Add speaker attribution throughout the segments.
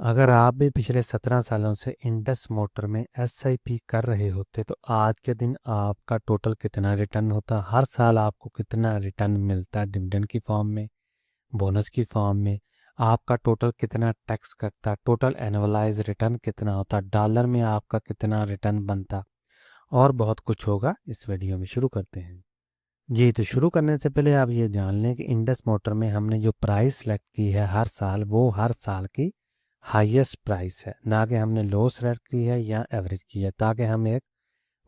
Speaker 1: अगर आप भी पिछले 17 सालों से इंडस मोटर में एसआईपी कर रहे होते तो आज के दिन आपका टोटल कितना रिटर्न होता। हर साल आपको कितना रिटर्न मिलता डिविडेंड की फॉर्म में, बोनस की फॉर्म में। आपका टोटल कितना टैक्स कटता, टोटल एनुअलाइज रिटर्न कितना होता, डॉलर में आपका कितना रिटर्न बनता, और बहुत कुछ होगा। इस वीडियो में शुरू करते हैं। जी, तो शुरू करने से पहले आप ये जान लें कि इंडस मोटर में हमने जो प्राइस सेलेक्ट की है हर साल, वो हर साल की हाईएस्ट प्राइस है, ना कि हमने लो सेलेक्ट की है या एवरेज की है, ताकि हम एक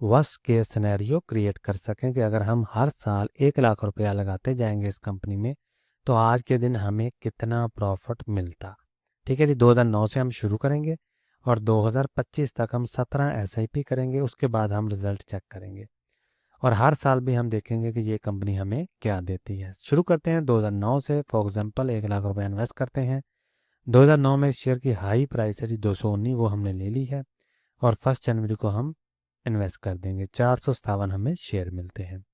Speaker 1: वर्स्ट केस सिनेरियो क्रिएट कर सकें कि अगर हम हर साल 1 लाख रुपया लगाते जाएंगे इस कंपनी में तो आज के दिन हमें कितना प्रॉफिट मिलता। ठीक है जी, 2009 से हम शुरू करेंगे और 2025 तक हम 17 एसआईपी करेंगे। उसके बाद हम रिजल्ट चेक करेंगे और हर साल भी हम देखेंगे कि ये कंपनी हमें क्या देती है। शुरू करते हैं 2009 से। फॉर एग्जांपल 1 लाख रुपए इन्वेस्ट करते हैं। 2009 में शेयर की हाई प्राइस है जी 219, वो हमने ले ली है और 1 जनवरी को हम इन्वेस्ट कर देंगे। 457 हमें शेयर मिलते हैं।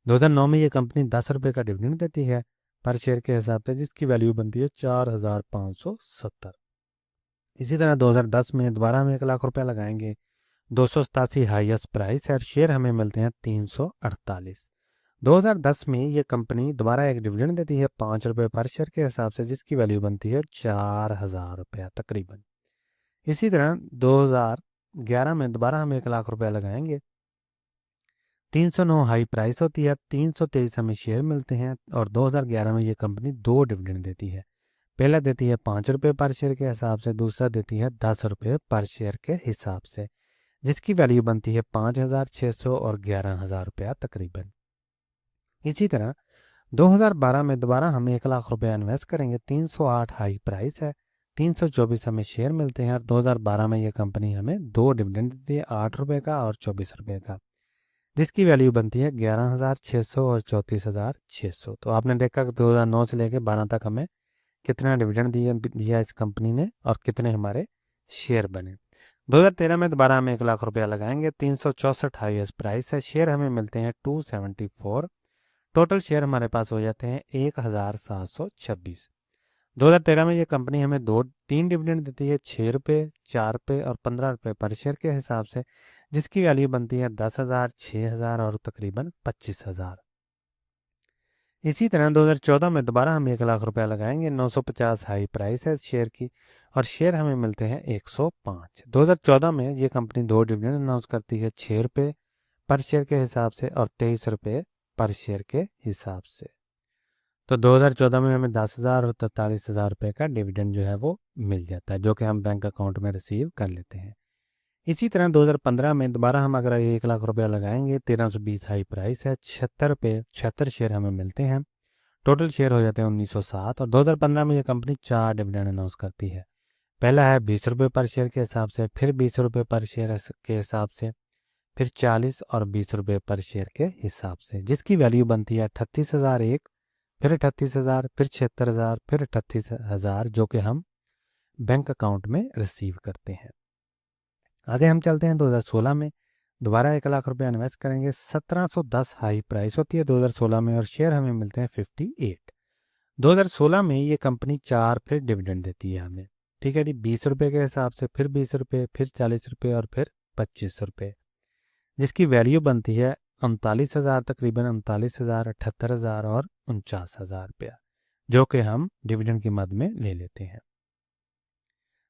Speaker 1: 2009 में ये कंपनी 10 रुपये का डिविडेंड देती है पर शेयर के हिसाब से, जिसकी वैल्यू बनती है 4570। इसी तरह 2010 में दोबारा हम 1 लाख रुपया लगाएंगे। 287 हाईएस्ट प्राइस है और शेयर हमें मिलते हैं 348। 2010 में ये कंपनी दोबारा एक डिविडेंड देती है 5 रुपये पर शेयर के हिसाब से, जिसकी वैल्यू बनती है 4000 रुपया तकरीबन। इसी तरह 2011 में दोबारा हम 1 लाख रुपया लगाएंगे। 309 हाई प्राइस होती है, 323 हमें शेयर मिलते हैं और 2011 में ये कंपनी 2 डिविडेंड देती है। पहला देती है 5 रुपये पर शेयर के हिसाब से, दूसरा देती है 10 रुपये पर शेयर के हिसाब से, जिसकी वैल्यू बनती है 5600 और 11000 रुपया तकरीबन। इसी तरह 2012 में दोबारा हम 1 लाख रुपया इन्वेस्ट करेंगे। 308 हाई प्राइस है, 324 हमें शेयर मिलते हैं और 2012 में ये कंपनी हमें 2 डिविडेंड देती है, 8 रुपये का और 24 रुपये का, जिसकी वैल्यू बनती है 11600 और 34600। तो आपने देखा कि 2009 से लेकर 12 तक हमें कितना डिविडेंड दिया इस कंपनी ने और कितने हमारे शेयर बने। 2013 में दोबारा हम 1 लाख रुपया लगाएंगे। 364 हाईएस्ट प्राइस है, शेयर हमें मिलते हैं 274। टोटल शेयर हमारे पास हो जाते हैं 1726। 2013 में ये कंपनी हमें 3 डिविडेंड देती है, 6 रुपये, 4 रुपये और 15 रुपये पर शेयर के हिसाब से, जिसकी वैल्यू बनती है 10,000, 6,000 और तकरीबन 25,000। इसी तरह 2014 में दोबारा हम 1 लाख रुपया लगाएंगे। 950 हाई प्राइस है शेयर की और शेयर हमें मिलते हैं 105। 2014 में ये कंपनी 2 डिविडेंड अनाउंस करती है, 6 रुपये पर शेयर के हिसाब से और 23 रुपये पर शेयर के हिसाब से। तो 2014 में हमें 10,000 और 43,000 रुपये का डिविडेंड जो है वो मिल जाता है, जो कि हम बैंक अकाउंट में रिसीव कर लेते हैं। इसी तरह 2015 में दोबारा हम अगर 1 लाख रुपया लगाएंगे, 1320 हाई प्राइस है, 76 रुपये 76 शेयर हमें मिलते हैं। टोटल शेयर हो जाते हैं 1907 और 2015 में ये कंपनी 4 डिविडेंड अनाउंस करती है। पहला है 20 रुपये पर शेयर के हिसाब से, फिर 20 रुपये पर शेयर के हिसाब से, फिर 40 और 20 रुपये पर शेयर के हिसाब से, जिसकी वैल्यू बनती है 38,001, फिर 38,000, फिर 76,000, फिर 38,000, जो कि हम बैंक अकाउंट में रिसीव करते हैं। आगे हम चलते हैं 2016 में। दोबारा 1 लाख रुपया इन्वेस्ट करेंगे। 1710 हाई प्राइस होती है 2016 में और शेयर हमें मिलते हैं 58। 2016 में ये कंपनी 4 फिर डिविडेंड देती है हमें। ठीक है जी, 20 रुपये के हिसाब से, फिर 20 रुपये, फिर 40 रुपये और फिर 25 रुपये, जिसकी वैल्यू बनती है 39,000 तकरीबन, 39,000, 78,000 और 49,000 रुपया, जो कि हम डिविडेंड की मद में ले लेते हैं।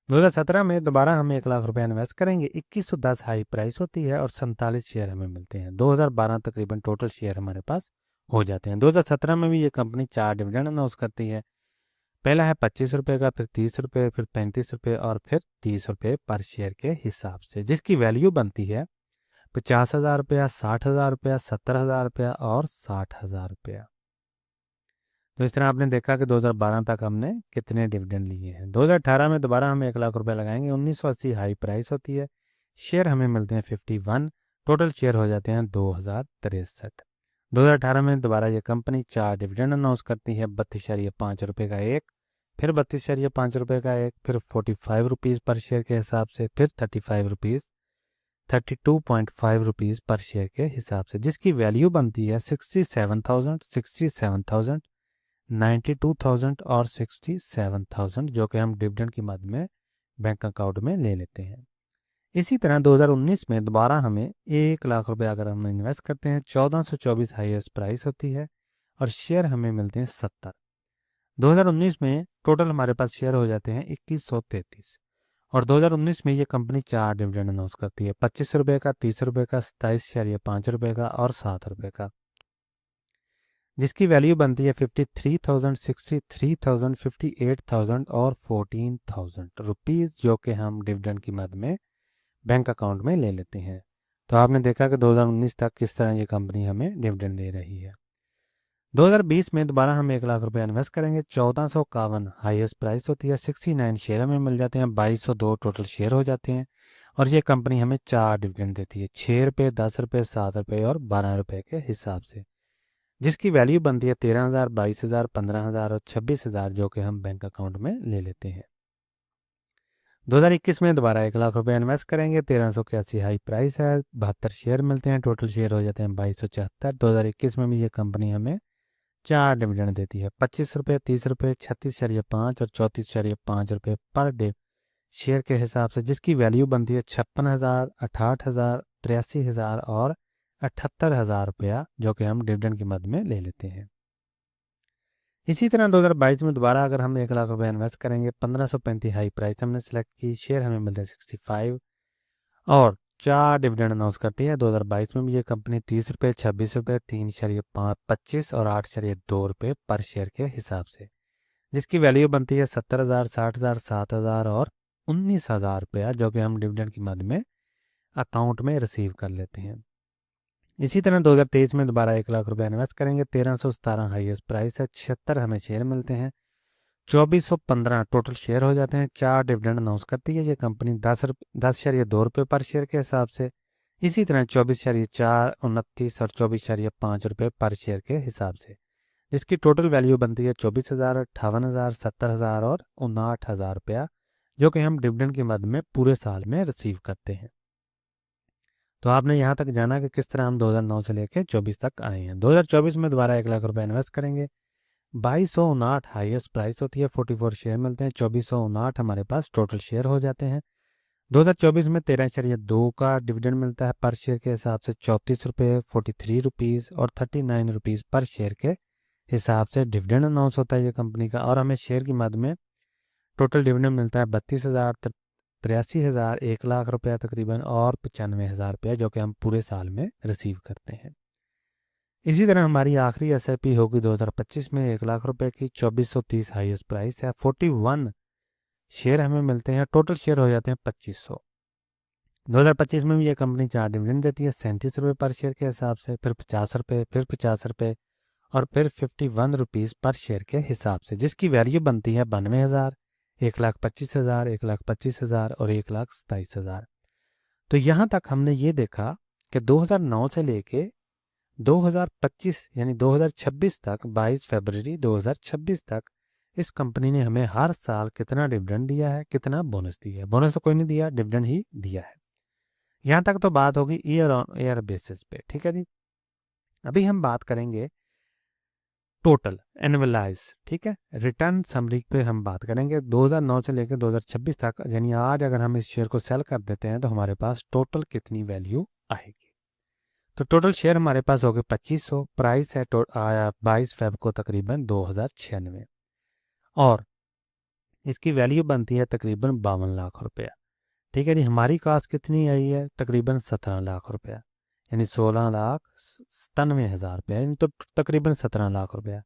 Speaker 1: 2017 में दोबारा हम 1 लाख रुपया इन्वेस्ट करेंगे। 2110 हाई प्राइस होती है और 47 शेयर हमें मिलते हैं। 2012 तकरीबन टोटल शेयर हमारे पास हो जाते हैं। 2017 में भी ये कंपनी 4 डिविडेंड अनाउंस करती है। पहला है 25 रुपये का, फिर 30 रुपये, फिर 35 रुपये और फिर 30 रुपये पर शेयर के हिसाब से, जिसकी वैल्यू बनती है 50,000 रुपया, 60,000 रुपया, 70,000 रुपया और 60,000 रुपया। तो इस तरह आपने देखा कि 2012 तक हमने कितने डिविडेंड लिए हैं। 2018 में दोबारा हम 1 लाख रुपया लगाएंगे। 1980 हाई प्राइस होती है, शेयर हमें मिलते हैं 51। टोटल शेयर हो जाते हैं 2063। 2018 में दोबारा ये कंपनी 4 डिविडेंड अनाउंस करती है। 32.5 रुपये का एक, फिर 32.5 रुपये का एक, फिर 45 रुपीज़ पर शेयर के हिसाब से, फिर 35 रुपीज़, 32.5 रुपीज़ पर शेयर के हिसाब से, जिसकी वैल्यू बनती है 67,000, 92,000 और 67,000 जो कि हम डिविडेंड की मद में बैंक अकाउंट में ले लेते हैं। इसी तरह 2019 में दोबारा हमें 1 लाख रुपए अगर हम इन्वेस्ट करते हैं, 1424 हाईएस्ट प्राइस होती है और शेयर हमें मिलते हैं 70। 2019 में टोटल हमारे पास शेयर हो जाते हैं 2133 और 2019 में ये कंपनी 4 डिविडेंड अनाउंस करती है, 25 रुपये का, 30 रुपये का, 27.5 रुपये का और 7 रुपये का, जिसकी वैल्यू बनती है 53,000, 63,000, 58,000 और 14,000 रुपीज़, जो कि हम डिविडेंड की मद में बैंक अकाउंट में ले लेते हैं। तो आपने देखा कि 2019 तक किस तरह ये कंपनी हमें डिविडेंड दे रही है। 2020 में दोबारा हम 1 लाख रुपए इन्वेस्ट करेंगे, 1451 हाईएस्ट प्राइस होती है, 69 शेयर हमें मिल जाते हैं, 2202 टोटल शेयर हो जाते हैं और ये कंपनी हमें 4 डिविडेंड देती है, 6 रुपये, 10 रुपये, 7 रुपये और 12 रुपये के हिसाब से, जिसकी वैल्यू बनती है 13,000, 22,000, 15,000 और 26,000, जो कि हम बैंक अकाउंट में ले लेते हैं। 2021 में दोबारा 1 लाख रुपए इन्वेस्ट करेंगे, 1381 हाई प्राइस है, 72 शेयर मिलते हैं, टोटल शेयर हो जाते हैं 2274। 2021 में भी ये कंपनी हमें 4 डिविडेंड देती है, 25 रुपये, 30 रुपये, 36.5 और 34.5 रुपये पर डे शेयर के हिसाब से, जिसकी वैल्यू बनती है 56,000, 68,000, 83,000 और 78,000 रुपया, जो कि हम डिविडेंड की मद में ले लेते हैं। इसी तरह 2022 में दोबारा अगर हम 1 लाख रुपए इन्वेस्ट करेंगे, 1535 हाई प्राइस हमने सेलेक्ट की, शेयर हमें मिलते हैं 65 और 4 डिविडेंड अनाउंस करती है। 2022 में भी ये कंपनी 30 रुपये, 26 रुपये, 3.25 और 8.2 रुपये पर शेयर के हिसाब से, जिसकी वैल्यू बनती है 70,000, 60,000, 7,000 और 19,000 रुपया, जो कि हम डिविडेंड की मद में अकाउंट में रिसीव कर लेते हैं। इसी तरह 2023 में दोबारा 1 लाख रुपए इन्वेस्ट करेंगे, 1317 हाईएस्ट प्राइस है, 76 हमें शेयर मिलते हैं, 2415 टोटल शेयर हो जाते हैं, 4 डिविडेंड अनाउंस करती है ये कंपनी, 10.2 रुपये पर शेयर के हिसाब से। इसी तरह 24.4, 29 और 24.5 रुपये पर शेयर के हिसाब से, जिसकी टोटल वैल्यू बनती है 24,000, 58,000, 70,000 और 59,000 रुपया, जो कि हम डिविडेंड की मद में पूरे साल में रिसीव करते हैं। तो आपने यहाँ तक जाना कि किस तरह हम 2009 से लेकर 24 तक आए हैं। 2024 में दोबारा 1 लाख रुपए इन्वेस्ट करेंगे, 2259 हाईएस्ट प्राइस होती है, 44 शेयर मिलते हैं, 2459 हमारे पास टोटल शेयर हो जाते हैं। 2024 में 13.2 का डिविडेंड मिलता है पर शेयर के हिसाब से, 34 रुपये, 43 रुपीज़ और 39 रुपीज़ पर शेयर के हिसाब से डिविडेंड अनाउंस होता है ये कंपनी का, और हमें शेयर की मद में टोटल डिविडेंड मिलता है 32,000, 83,000, 1 लाख रुपया तकरीबन और 95,000 रुपया, जो कि हम पूरे साल में रिसीव करते हैं। इसी तरह हमारी आखिरी SIP होगी 2025 में 1 लाख रुपए की, 2430 हाईएस्ट प्राइस है, 41 शेयर हमें मिलते हैं, टोटल शेयर हो जाते हैं 2500। 2025 में भी ये कंपनी 4 डिविडेंड देती है, 37 रुपये पर शेयर के हिसाब से, फिर 50 रुपये, फिर 50 रुपये और फिर 51 रुपीज़ पर शेयर के हिसाब से, जिसकी वैल्यू बनती है 92,000, 1,25,000, 1,25,000 और 1,27,000। तो यहाँ तक हमने ये देखा कि 2009 से लेके 2025 यानी 2026 तक, 22 फरवरी 2026 तक इस कंपनी ने हमें हर साल कितना डिविडेंड दिया है, कितना बोनस दिया है। बोनस तो कोई नहीं दिया, डिविडेंड ही दिया है। यहाँ तक तो बात होगी ईयर ऑन ईयर बेसिस पे, ठीक है जी। अभी हम बात करेंगे टोटल एनुअलाइज, ठीक है, रिटर्न समरी पे हम बात करेंगे 2009 से लेकर 2026 तक, यानी आज अगर हम इस शेयर को सेल कर देते हैं तो हमारे पास टोटल कितनी वैल्यू आएगी। तो टोटल शेयर हमारे पास हो गए 2500, प्राइस है आया 22 फेब को तकरीबन 2096 और इसकी वैल्यू बनती है तकरीबन 52 लाख रुपया, ठीक है जी। हमारी कास्ट कितनी आई है, तकरीबन 17 लाख रुपया, यानी 16,97,000 रुपया, यानी तो तकरीबन 17 लाख रुपया।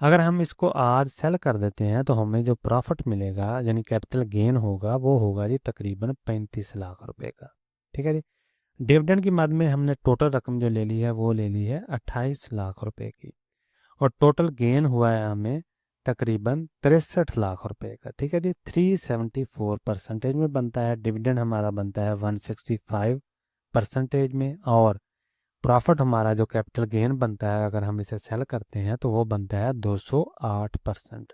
Speaker 1: अगर हम इसको आज सेल कर देते हैं तो हमें जो प्रॉफिट मिलेगा यानी कैपिटल गेन होगा वो होगा जी तकरीबन 35 लाख रुपए का, ठीक है जी। डिविडेंड की मद में हमने टोटल रकम जो ले ली है वो ले ली है 28 लाख रुपए की, और टोटल गेन हुआ है हमें तकरीबन 63 लाख रुपए का, ठीक है जी। 374% में बनता है डिविडेंड, हमारा बनता है 165% में, और प्रॉफिट हमारा जो कैपिटल गेन बनता है अगर हम इसे सेल करते हैं तो वो बनता है 208%।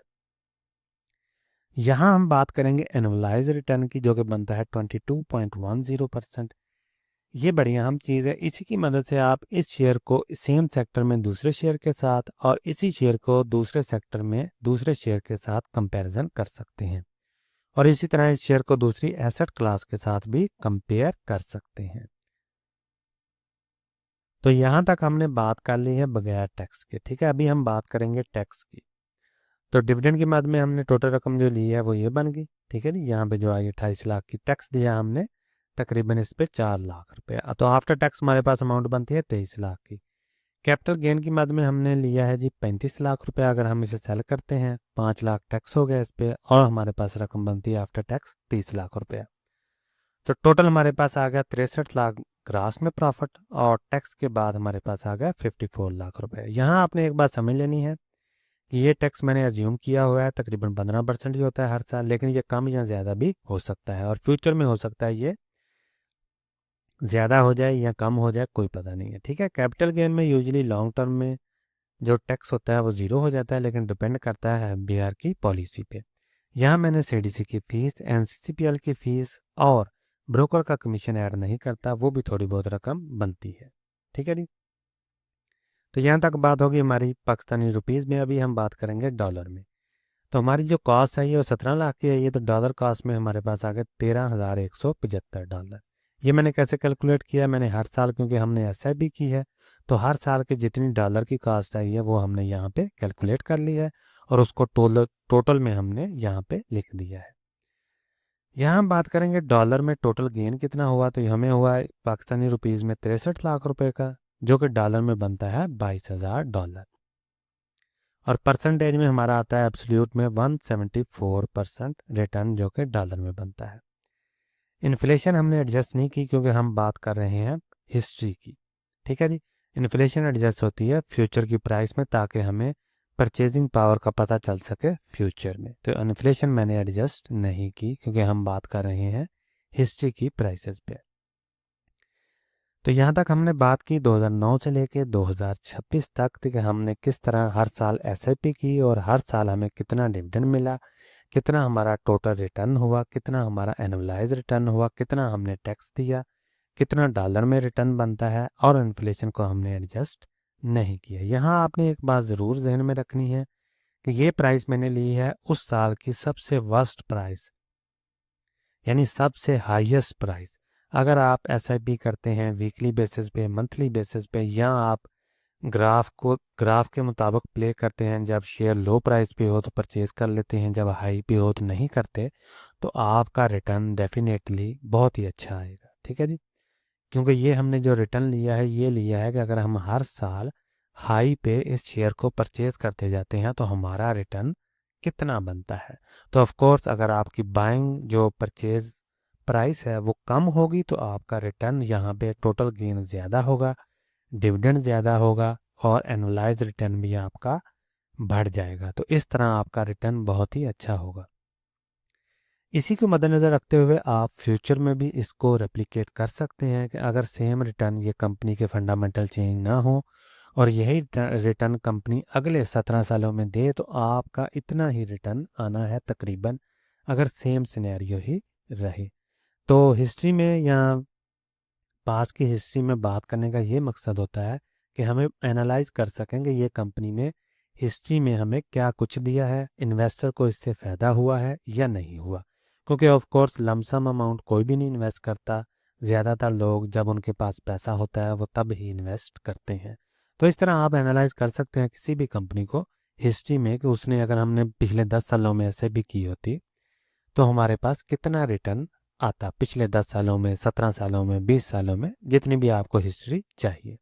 Speaker 1: यहाँ हम बात करेंगे एनुअलाइज रिटर्न की, जो कि बनता है 22.10%। ये बढ़िया हम चीज़ है, इसी की मदद से आप इस शेयर को सेम सेक्टर में दूसरे शेयर के साथ और इसी शेयर को दूसरे सेक्टर में दूसरे शेयर के साथ कंपैरिजन कर सकते हैं और इसी तरह इस शेयर को दूसरी एसेट क्लास के साथ भी कंपेयर कर सकते हैं। तो यहाँ तक हमने बात कर ली है बगैर टैक्स के। ठीक है, अभी हम बात करेंगे टैक्स की। तो डिविडेंड के मद में हमने टोटल रकम जो ली है वो ये बन गई। ठीक है जी, यहाँ पे जो आई 28 लाख की टैक्स दिया हमने, तकरीबन इस पे 4 लाख रुपए, तो आफ्टर टैक्स हमारे पास अमाउंट बनती है 23 लाख की। कैपिटल गेन की मद में हमने लिया है जी 35 लाख रुपए। अगर हम इसे सेल करते हैं 5 लाख टैक्स हो गया इस पे और हमारे पास रकम बनती है आफ्टर टैक्स 30 लाख रुपया। तो टोटल हमारे पास आ गया 63 लाख ग्रास में प्रॉफिट और टैक्स के बाद हमारे पास आ गया 54 लाख रुपए। यहाँ आपने एक बात समझ लेनी है कि ये टैक्स मैंने अज्यूम किया हुआ है, तकरीबन 15% ही होता है हर साल, लेकिन ये कम या ज़्यादा भी हो सकता है और फ्यूचर में हो सकता है ये ज़्यादा हो जाए या कम हो जाए, कोई पता नहीं है। ठीक है, कैपिटल गेन में यूजुअली लॉन्ग टर्म में जो टैक्स होता है वो ज़ीरो हो जाता है, लेकिन डिपेंड करता है एफबीआर की पॉलिसी पे। यहाँ मैंने सीडीसी की फ़ीस, एनसीसीपीएल की फ़ीस और ब्रोकर का कमीशन ऐड नहीं करता, वो भी थोड़ी बहुत रकम बनती है। ठीक है जी, तो यहाँ तक बात होगी हमारी पाकिस्तानी रुपीज़ में। अभी हम बात करेंगे डॉलर में। तो हमारी जो कॉस्ट है ये 17 लाख की है, ये तो डॉलर कॉस्ट में हमारे पास आ गए $13,175। ये मैंने कैसे कैलकुलेट किया, मैंने हर साल, क्योंकि हमने एसआईपी की है तो हर साल के जितनी डॉलर की कॉस्ट आई है वो हमने यहाँ पे कैलकुलेट कर ली है और उसको टोटल में हमने यहाँ पे लिख दिया है। यहाँ हम बात करेंगे डॉलर में टोटल गेन कितना हुआ, तो हमें हुआ है पाकिस्तानी रुपीज़ में 63 लाख रुपए का, जो कि डॉलर में बनता है $22,000 और परसेंटेज में हमारा आता है एब्सोल्यूट में 174% रिटर्न, जो कि डॉलर में बनता है। इन्फ्लेशन हमने एडजस्ट नहीं की क्योंकि हम बात कर रहे हैं हिस्ट्री की। ठीक है जी, इन्फ्लेशन एडजस्ट होती है फ्यूचर की प्राइस में ताकि हमें परचेजिंग पावर का पता चल सके फ्यूचर में। तो इन्फ्लेशन मैंने एडजस्ट नहीं की क्योंकि हम बात कर रहे हैं हिस्ट्री की प्राइसेस पे। तो यहाँ तक हमने बात की 2009 से लेके 2026 तक कि हमने किस तरह हर साल एसआईपी की और हर साल हमें कितना डिविडेंड मिला, कितना हमारा टोटल रिटर्न हुआ, कितना हमारा एनुअलाइज रिटर्न हुआ, कितना हमने टैक्स दिया, कितना डॉलर में रिटर्न बनता है और इन्फ्लेशन को हमने एडजस्ट नहीं किया। यहाँ आपने एक बात ज़रूर जहन में रखनी है कि ये प्राइस मैंने ली है उस साल की सबसे वर्स्ट प्राइस, यानी सबसे हाईएस्ट प्राइस। अगर आप एसआईपी करते हैं वीकली बेसिस पे, मंथली बेसिस पे, या आप ग्राफ के मुताबिक प्ले करते हैं, जब शेयर लो प्राइस पे हो तो परचेज कर लेते हैं, जब हाई पे हो तो नहीं करते, तो आपका रिटर्न डेफिनेटली बहुत ही अच्छा आएगा। ठीक है जी, क्योंकि ये हमने जो रिटर्न लिया है ये लिया है कि अगर हम हर साल हाई पे इस शेयर को परचेज करते जाते हैं तो हमारा रिटर्न कितना बनता है। तो ऑफ कोर्स अगर आपकी बाइंग जो परचेज प्राइस है वो कम होगी तो आपका रिटर्न यहाँ पे टोटल गेन ज़्यादा होगा, डिविडेंड ज़्यादा होगा और एनुअलाइज रिटर्न भी आपका बढ़ जाएगा। तो इस तरह आपका रिटर्न बहुत ही अच्छा होगा। इसी को मद्देनज़र रखते हुए आप फ्यूचर में भी इसको रेप्लिकेट कर सकते हैं कि अगर सेम रिटर्न ये कंपनी के फंडामेंटल चेंज ना हो और यही रिटर्न कंपनी अगले 17 सालों में दे तो आपका इतना ही रिटर्न आना है तकरीबन, अगर सेम सिनेरियो ही रहे। तो हिस्ट्री में या पास्ट की हिस्ट्री में बात करने का ये मकसद होता है कि हमें एनालाइज कर सकेंगे ये कंपनी ने हिस्ट्री में हमें क्या कुछ दिया है, इन्वेस्टर को इससे फ़ायदा हुआ है या नहीं हुआ। क्योंकि ऑफ कोर्स लमसम अमाउंट कोई भी नहीं इन्वेस्ट करता, ज़्यादातर लोग जब उनके पास पैसा होता है वो तब ही इन्वेस्ट करते हैं। तो इस तरह आप एनालाइज कर सकते हैं किसी भी कंपनी को हिस्ट्री में कि उसने, अगर हमने पिछले 10 सालों में ऐसे भी की होती तो हमारे पास कितना रिटर्न आता, पिछले 10 सालों में, 17 सालों में, 20 सालों में, जितनी भी आपको हिस्ट्री चाहिए।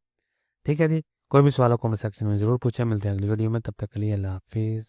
Speaker 1: ठीक है जी, कोई भी सवाल हो कमेंट सेक्शन में ज़रूर पूछें। मिलते हैं अगली वीडियो में, तब तक के लिए अल्लाह हाफिज़।